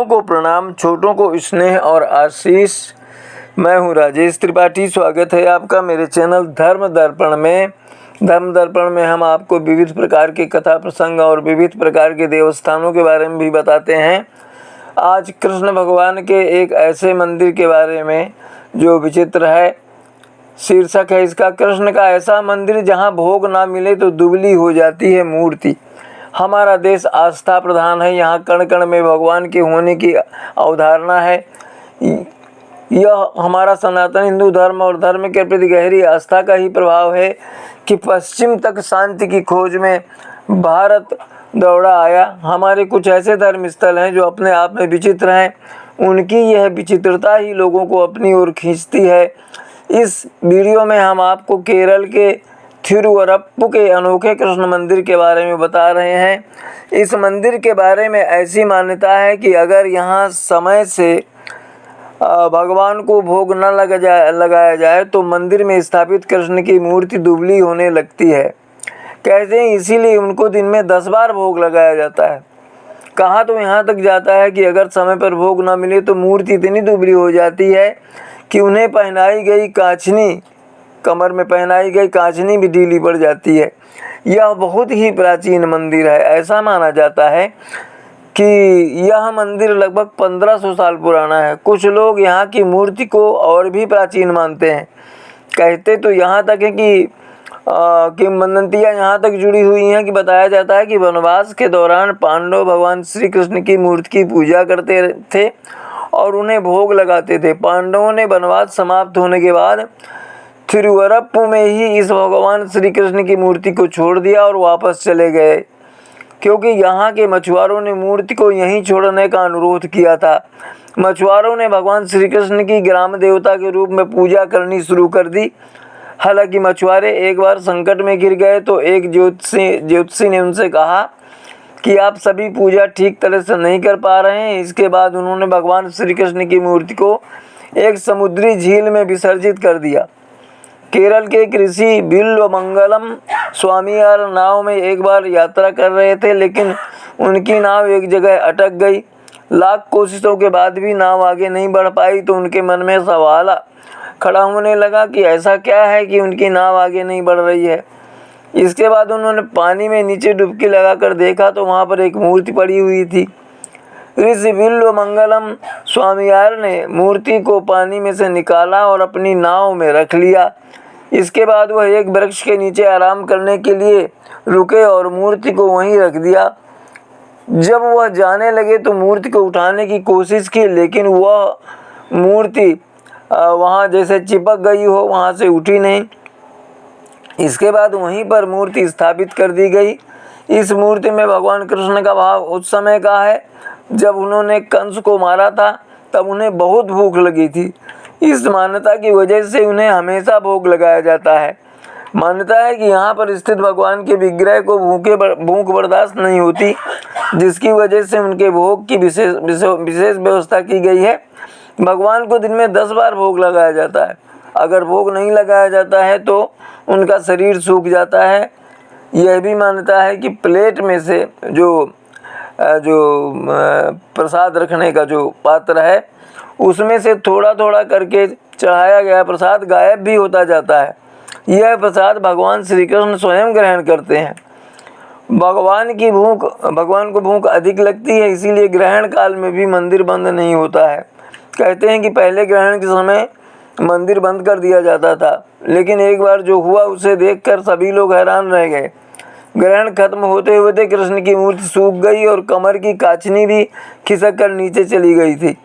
को प्रणाम, छोटों को स्नेह और आशीष। मैं हूं राजेश त्रिपाठी। स्वागत है आपका मेरे चैनल धर्म दर्पण में। धर्म दर्पण में हम आपको विविध प्रकार के कथा प्रसंग और विविध प्रकार के देवस्थानों के बारे में भी बताते हैं। आज कृष्ण भगवान के एक ऐसे मंदिर के बारे में जो विचित्र है। शीर्षक है इसका, कृष्ण का ऐसा मंदिर जहां भोग ना मिले तो दुबली हो जाती है मूर्ति। हमारा देश आस्था प्रधान है, यहाँ कण कण में भगवान के होने की अवधारणा है। यह हमारा सनातन हिंदू धर्म और धर्म के प्रति गहरी आस्था का ही प्रभाव है कि पश्चिम तक शांति की खोज में भारत दौड़ा आया। हमारे कुछ ऐसे धर्म स्थल हैं जो अपने आप में विचित्र हैं, उनकी यह विचित्रता ही लोगों को अपनी ओर खींचती है। इस वीडियो में हम आपको केरल के थिरुवरप्पु के अनोखे कृष्ण मंदिर के बारे में बता रहे हैं। इस मंदिर के बारे में ऐसी मान्यता है कि अगर यहाँ समय से भगवान को भोग न लगाया जाए तो मंदिर में स्थापित कृष्ण की मूर्ति दुबली होने लगती है। कहते हैं इसीलिए उनको दिन में 10 बार भोग लगाया जाता है। कहा तो यहाँ तक जाता है कि अगर समय पर भोग न मिले तो मूर्ति इतनी दुबली हो जाती है कि उन्हें पहनाई गई कांचनी, कमर में पहनाई गई कांचनी भी ढीली पड़ जाती है। यह बहुत ही प्राचीन मंदिर है। ऐसा माना जाता है कि यह मंदिर लगभग 1500 साल पुराना है। कुछ लोग यहाँ की मूर्ति को और भी प्राचीन मानते हैं। कहते तो यहाँ तक है कि किंवदंतियाँ यहाँ तक जुड़ी हुई हैं कि बताया जाता है कि वनवास के दौरान पांडव भगवान श्री कृष्ण की मूर्ति की पूजा करते थे और उन्हें भोग लगाते थे। पांडवों ने वनवास समाप्त होने के बाद थिरुवरप्पु में ही इस भगवान श्री कृष्ण की मूर्ति को छोड़ दिया और वापस चले गए, क्योंकि यहाँ के मछुआरों ने मूर्ति को यहीं छोड़ने का अनुरोध किया था। मछुआरों ने भगवान श्री कृष्ण की ग्राम देवता के रूप में पूजा करनी शुरू कर दी। हालांकि मछुआरे एक बार संकट में गिर गए तो एक ज्योतिषी ने उनसे कहा कि आप सभी पूजा ठीक तरह से नहीं कर पा रहे हैं। इसके बाद उन्होंने भगवान श्री कृष्ण की मूर्ति को एक समुद्री झील में विसर्जित कर दिया। केरल के कृषि बिल्वमंगलम स्वामीयार नाव में एक बार यात्रा कर रहे थे, लेकिन उनकी नाव एक जगह अटक गई। लाख कोशिशों के बाद भी नाव आगे नहीं बढ़ पाई तो उनके मन में सवाल खड़ा होने लगा कि ऐसा क्या है कि उनकी नाव आगे नहीं बढ़ रही है। इसके बाद उन्होंने पानी में नीचे डुबकी लगाकर देखा तो वहाँ पर एक मूर्ति पड़ी हुई थी। ऋषि बिल्वमंगलम स्वामीयार ने मूर्ति को पानी में से निकाला और अपनी नाव में रख लिया। इसके बाद वह एक वृक्ष के नीचे आराम करने के लिए रुके और मूर्ति को वहीं रख दिया। जब वह जाने लगे तो मूर्ति को उठाने की कोशिश की, लेकिन वह मूर्ति वहाँ जैसे चिपक गई हो, वहाँ से उठी नहीं। इसके बाद वहीं पर मूर्ति स्थापित कर दी गई। इस मूर्ति में भगवान कृष्ण का भाव उस समय का है जब उन्होंने कंस को मारा था, तब उन्हें बहुत भूख लगी थी। इस मान्यता की वजह से उन्हें हमेशा भोग लगाया जाता है। मान्यता है कि यहाँ पर स्थित भगवान के विग्रह को भूख बर्दाश्त नहीं होती, जिसकी वजह से उनके भोग की विशेष व्यवस्था की गई है। भगवान को दिन में 10 बार भोग लगाया जाता है। अगर भोग नहीं लगाया जाता है तो उनका शरीर सूख जाता है। यह भी मान्यता है कि प्लेट में से जो प्रसाद रखने का जो पात्र है, उसमें से थोड़ा थोड़ा करके चढ़ाया गया प्रसाद गायब भी होता जाता है। यह प्रसाद भगवान श्री कृष्ण स्वयं ग्रहण करते हैं। भगवान को भूख अधिक लगती है, इसीलिए ग्रहण काल में भी मंदिर बंद नहीं होता है। कहते हैं कि पहले ग्रहण के समय मंदिर बंद कर दिया जाता था, लेकिन एक बार जो हुआ उसे देखकर सभी लोग हैरान रह गए। ग्रहण खत्म होते होते कृष्ण की मूर्ति सूख गई और कमर की कांचनी भी खिसक कर नीचे चली गई थी।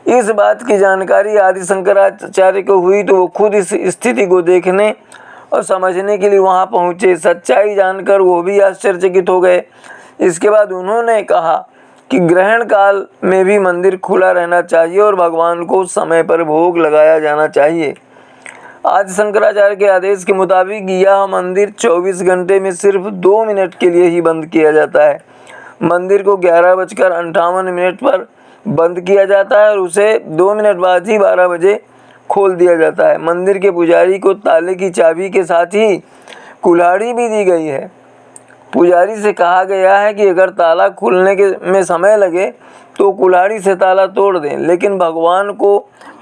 इस बात की जानकारी आदि शंकराचार्य को हुई तो वो खुद इस स्थिति को देखने और समझने के लिए वहाँ पहुँचे। सच्चाई जानकर वो भी आश्चर्यचकित हो गए। इसके बाद उन्होंने कहा कि ग्रहण काल में भी मंदिर खुला रहना चाहिए और भगवान को समय पर भोग लगाया जाना चाहिए। आदि शंकराचार्य के आदेश के मुताबिक यह मंदिर 24 घंटे में सिर्फ 2 मिनट के लिए ही बंद किया जाता है। मंदिर को 11:58 पर बंद किया जाता है और उसे 2 मिनट बाद ही 12 बजे खोल दिया जाता है। मंदिर के पुजारी को ताले की चाबी के साथ ही कुल्हाड़ी भी दी गई है। पुजारी से कहा गया है कि अगर ताला खुलने में समय लगे तो कुल्हाड़ी से ताला तोड़ दें, लेकिन भगवान को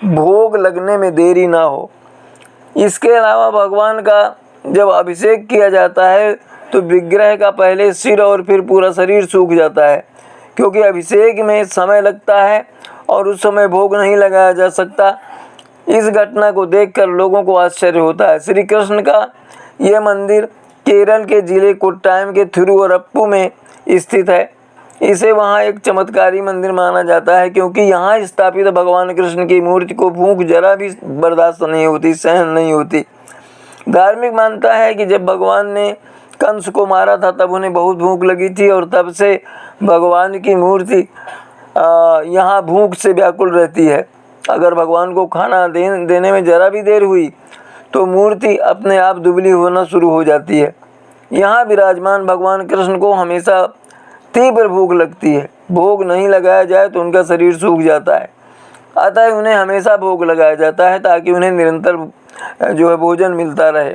भोग लगने में देरी ना हो। इसके अलावा भगवान का जब अभिषेक किया जाता है तो विग्रह का पहले सिर और फिर पूरा शरीर सूख जाता है, क्योंकि अभिषेक में समय लगता है और उस समय भोग नहीं लगाया जा सकता। इस घटना को देखकर लोगों को आश्चर्य होता है। श्री कृष्ण का ये मंदिर केरल के जिले कोट्टायम के थिरुवरप्पु में स्थित है। इसे वहाँ एक चमत्कारी मंदिर माना जाता है, क्योंकि यहाँ स्थापित भगवान कृष्ण की मूर्ति को भूख जरा भी बर्दाश्त नहीं होती, सहन नहीं होती। धार्मिक मानता है कि जब भगवान ने कंस को मारा था तब उन्हें बहुत भूख लगी थी और तब से भगवान की मूर्ति यहाँ भूख से व्याकुल रहती है। अगर भगवान को खाना देने में जरा भी देर हुई तो मूर्ति अपने आप दुबली होना शुरू हो जाती है। यहाँ विराजमान भगवान कृष्ण को हमेशा तीव्र भूख लगती है। भोग नहीं लगाया जाए तो उनका शरीर सूख जाता है, अतः उन्हें हमेशा भोग लगाया जाता है ताकि उन्हें निरंतर भोजन मिलता रहे।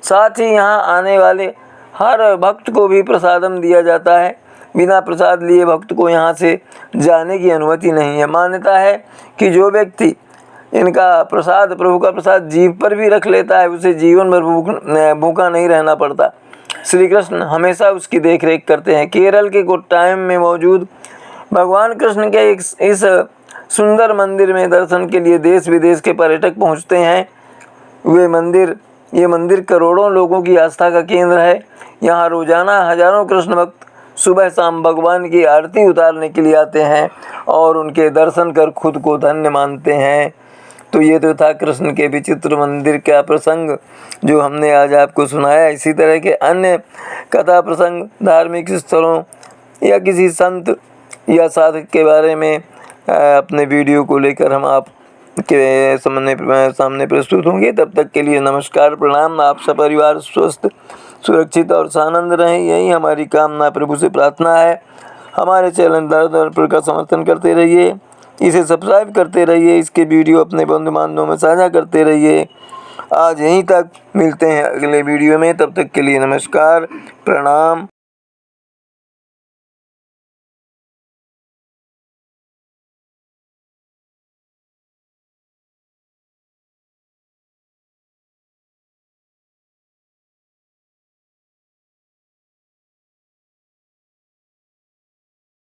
साथ ही यहाँ आने वाले हर भक्त को भी प्रसादम दिया जाता है। बिना प्रसाद लिए भक्त को यहाँ से जाने की अनुमति नहीं है। मान्यता है कि जो व्यक्ति इनका प्रसाद, प्रभु का प्रसाद जीभ पर भी रख लेता है, उसे जीवन भर भूखा नहीं रहना पड़ता। श्री कृष्ण हमेशा उसकी देखरेख करते हैं। केरल के कोट्टायम में मौजूद भगवान कृष्ण के इस सुंदर मंदिर में दर्शन के लिए देश विदेश के पर्यटक पहुंचते हैं। ये मंदिर करोड़ों लोगों की आस्था का केंद्र है। यहाँ रोजाना हजारों कृष्ण भक्त सुबह शाम भगवान की आरती उतारने के लिए आते हैं और उनके दर्शन कर खुद को धन्य मानते हैं। तो ये तो था कृष्ण के विचित्र मंदिर का प्रसंग जो हमने आज आपको सुनाया। इसी तरह के अन्य कथा प्रसंग, धार्मिक स्थलों या किसी संत या साधक के बारे में अपने वीडियो को लेकर हम आपके सामने प्रस्तुत होंगे। तब तक के लिए नमस्कार, प्रणाम। आप सब परिवार स्वस्थ, सुरक्षित और सानंद रहें, यही हमारी कामना, प्रभु से प्रार्थना है। हमारे चैनल दर्पण का समर्थन करते रहिए, इसे सब्सक्राइब करते रहिए, इसके वीडियो अपने बंधु बांधवों में साझा करते रहिए। आज यहीं तक, मिलते हैं अगले वीडियो में। तब तक के लिए नमस्कार, प्रणाम।